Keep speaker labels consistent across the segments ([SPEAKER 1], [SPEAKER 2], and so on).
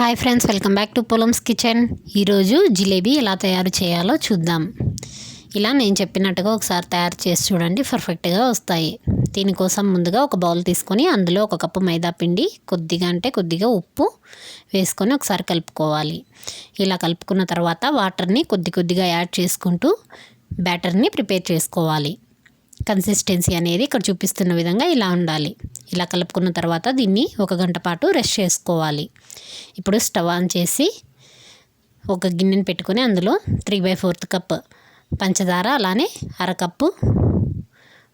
[SPEAKER 1] Hi friends, welcome back to Polam's kitchen. ఈరోజు జిలేబీ ఎలా తయారు చేయాలో చూద్దాం. ఇలా నేను చెప్పినట్టుగా ఒకసారి తయారు చేసి చూడండి, పర్ఫెక్ట్గా వస్తాయి. దీనికోసం ముందుగా ఒక బౌల్ తీసుకొని అందులో 1 కప్పు మైదా పిండి, కొద్దిగా ఉప్పు వేసుకొని ఒకసారి కలుపుకోవాలి. ఇలా కలుపుకున్న తర్వాత వాటర్ని కొద్దిగా యాడ్ చేసుకుంటూ బ్యాటర్ని ప్రిపేర్ చేసుకోవాలి. కన్సిస్టెన్సీ అనేది ఇక్కడ చూపిస్తున్న విధంగా ఇలా ఉండాలి. ఇలా కలుపుకున్న తర్వాత దీన్ని 1 గంట పాటు రెస్ట్ చేసుకోవాలి. ఇప్పుడు స్టవ్ ఆన్ చేసి ఒక గిన్నెని పెట్టుకొని అందులో 3/4 కప్ పంచదార, అలానే 1/2 కప్పు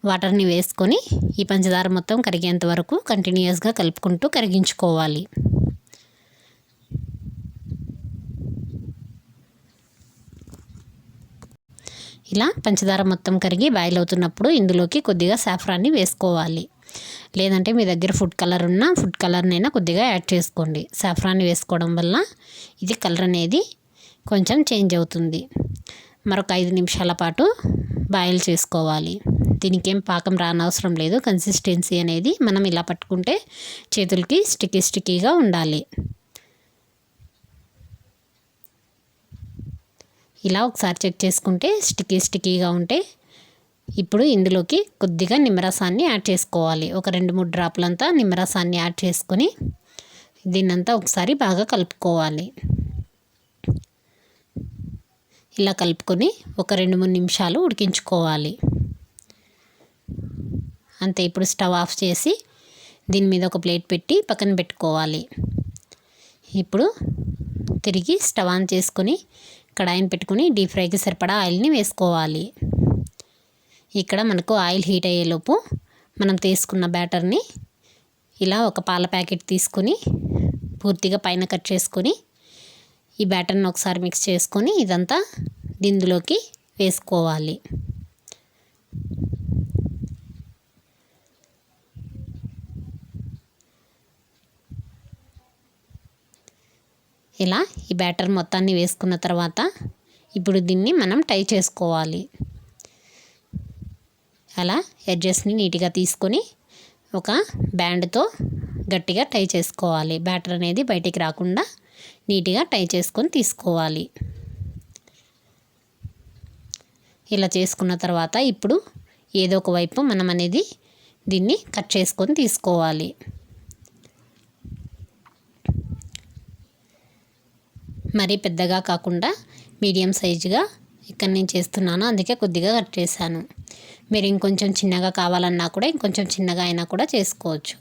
[SPEAKER 1] వాటర్ని వేసుకొని ఈ పంచదార మొత్తం కరిగేంత వరకు కంటిన్యూస్గా కలుపుకుంటూ కరిగించుకోవాలి. ఇలా పంచదార మొత్తం కరిగి బాయిల్ అవుతున్నప్పుడు ఇందులోకి కొద్దిగా సాఫ్రాన్ని వేసుకోవాలి. లేదంటే మీ దగ్గర ఫుడ్ కలర్ ఉన్న ఫుడ్ కలర్నైనా కొద్దిగా యాడ్ చేసుకోండి. సాఫ్రాన్ని వేసుకోవడం వల్ల ఇది కలర్ అనేది కొంచెం చేంజ్ అవుతుంది. మరొక 5 నిమిషాల పాటు బాయిల్ చేసుకోవాలి. దీనికి ఏం పాకం రానవసరం లేదు. కన్సిస్టెన్సీ అనేది మనం ఇలా పట్టుకుంటే చేతులకి స్టిక్కీగా ఉండాలి. ఇలా ఒకసారి చెక్ చేసుకుంటే స్టిక్కీగా ఉంటే ఇప్పుడు ఇందులోకి కొద్దిగా నిమ్మరసాన్ని యాడ్ చేసుకోవాలి. ఒక 2-3 డ్రాపులంతా నిమ్మరసాన్ని యాడ్ చేసుకొని దీన్నంతా ఒకసారి బాగా కలుపుకోవాలి. ఇలా కలుపుకొని ఒక 2-3 నిమిషాలు ఉడికించుకోవాలి. అంతే. ఇప్పుడు స్టవ్ ఆఫ్ చేసి దీని మీద ఒక ప్లేట్ పెట్టి పక్కన పెట్టుకోవాలి. ఇప్పుడు తిరిగి స్టవ్ ఆన్ చేసుకొని కడాయిని పెట్టుకుని డీప్ ఫ్రైకి సరిపడా ఆయిల్ని వేసుకోవాలి. ఇక్కడ మనకు ఆయిల్ హీట్ అయ్యేలోపు మనం తీసుకున్న బ్యాటర్ని ఇలా ఒక పాల ప్యాకెట్ తీసుకొని పూర్తిగా పైన కట్ చేసుకొని ఈ బ్యాటర్ని ఒకసారి మిక్స్ చేసుకొని ఇదంతా ఇందులోకి వేసుకోవాలి. ఇలా ఈ బ్యాటర్ మొత్తాన్ని వేసుకున్న తర్వాత ఇప్పుడు దీన్ని మనం టై చేసుకోవాలి. అలా ఎడ్జెస్ని నీట్గా తీసుకొని ఒక బ్యాండ్తో గట్టిగా టై చేసుకోవాలి. బ్యాటర్ అనేది బయటికి రాకుండా నీట్గా టై చేసుకొని తీసుకోవాలి. ఇలా చేసుకున్న తర్వాత ఇప్పుడు ఏదో ఒక వైపు మనం అనేది దీన్ని కట్ చేసుకొని తీసుకోవాలి. మరీ పెద్దగా కాకుండా మీడియం సైజుగా ఇక్కడ నేను చేస్తున్నాను, అందుకే కొద్దిగా కట్ చేశాను. మీరు ఇంకొంచెం చిన్నగా కావాలన్నా కూడా ఇంకొంచెం చిన్నగా అయినా కూడా చేసుకోవచ్చు.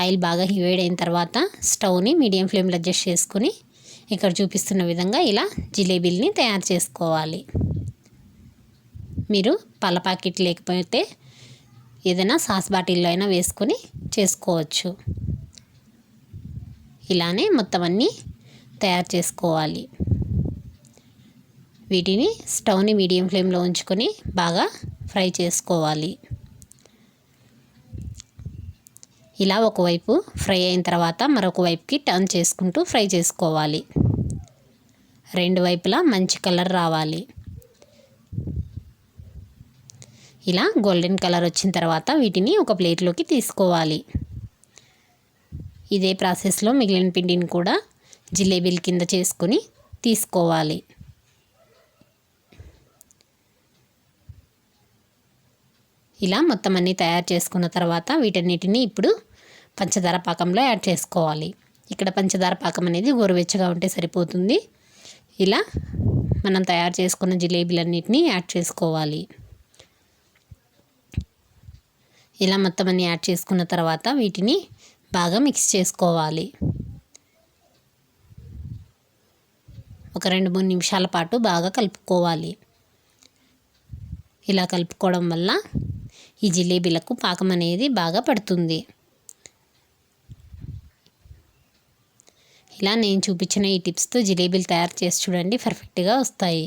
[SPEAKER 1] ఆయిల్ బాగా వేడి అయిన తర్వాత స్టవ్ని మీడియం ఫ్లేమ్లో అడ్జస్ట్ చేసుకొని ఇక్కడ చూపిస్తున్న విధంగా ఇలా జిలేబీలని తయారు చేసుకోవాలి. మీరు పాల ప్యాకెట్ లేకపోతే ఏదైనా సాస్ బాటిల్లో అయినా వేసుకొని చేసుకోవచ్చు. ఇలానే మొత్తం అన్నీ తయారు చేసుకోవాలి. వీటిని స్టవ్ని మీడియం ఫ్లేమ్లో ఉంచుకొని బాగా ఫ్రై చేసుకోవాలి. ఇలా ఒకవైపు ఫ్రై అయిన తర్వాత మరొక వైపుకి టర్న్ చేసుకుంటూ ఫ్రై చేసుకోవాలి. 2 వైపులా మంచి కలర్ రావాలి. ఇలా గోల్డెన్ కలర్ వచ్చిన తర్వాత వీటిని ఒక ప్లేట్లోకి తీసుకోవాలి. ఇదే ప్రాసెస్లో మిగిలిన పిండిని కూడా జిలేబీల కింద చేసుకొని తీసుకోవాలి. ఇలా మొత్తం అన్నీ తయారు చేసుకున్న తర్వాత వీటన్నిటిని ఇప్పుడు పంచదార పాకంలో యాడ్ చేసుకోవాలి. ఇక్కడ పంచదార పాకం అనేది గోరువెచ్చగా ఉంటే సరిపోతుంది. ఇలా మనం తయారు చేసుకున్న జిలేబీలన్నిటిని యాడ్ చేసుకోవాలి. ఇలా మొత్తం అన్నీ యాడ్ చేసుకున్న తర్వాత వీటిని బాగా మిక్స్ చేసుకోవాలి. ఒక 2-3 నిమిషాల పాటు బాగా కలుపుకోవాలి. ఇలా కలుపుకోవడం వల్ల ఈ జిలేబీలకు పాకం అనేది బాగా పడుతుంది. ఇలా నేను చూపించిన ఈ టిప్స్తో జిలేబీలు తయారు చేసి చూడండి, పర్ఫెక్ట్గా వస్తాయి.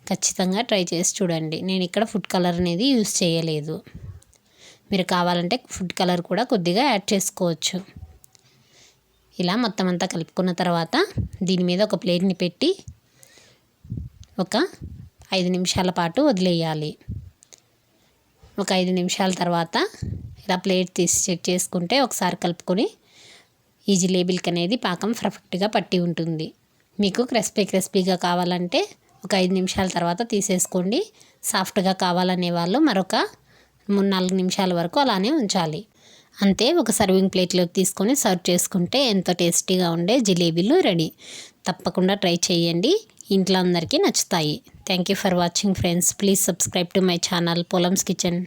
[SPEAKER 1] ఖచ్చితంగా ట్రై చేసి చూడండి. నేను ఇక్కడ ఫుడ్ కలర్ అనేది యూజ్ చేయలేదు. మీరు కావాలంటే ఫుడ్ కలర్ కూడా కొద్దిగా యాడ్ చేసుకోవచ్చు. ఇలా మొత్తం అంతా కలుపుకున్న తర్వాత దీని మీద ఒక ప్లేట్ని పెట్టి ఒక 5 నిమిషాల పాటు వదిలేయాలి. ఒక 5 నిమిషాల తర్వాత ఇలా ప్లేట్ తీసి చెక్ చేసుకుంటే ఒకసారి కలుపుకొని ఈ జిలేబీలకి అనేది పాకం పర్ఫెక్ట్గా పట్టి ఉంటుంది. మీకు క్రిస్పీగా కావాలంటే ఒక 5 నిమిషాల తర్వాత తీసేసుకోండి. సాఫ్ట్గా కావాలనే వాళ్ళు మరొక 3-4 నిమిషాల వరకు అలానే ఉంచాలి. అంతే, ఒక సర్వింగ్ ప్లేట్లోకి తీసుకొని సర్వ్ చేసుకుంటే ఎంతో టేస్టీగా ఉండే జిలేబీలు రెడీ. తప్పకుండా ట్రై చేయండి, ఇంట్లో అందరికీ నచ్చుతాయి. Thank you for watching friends. Please subscribe to my channel Polam's kitchen.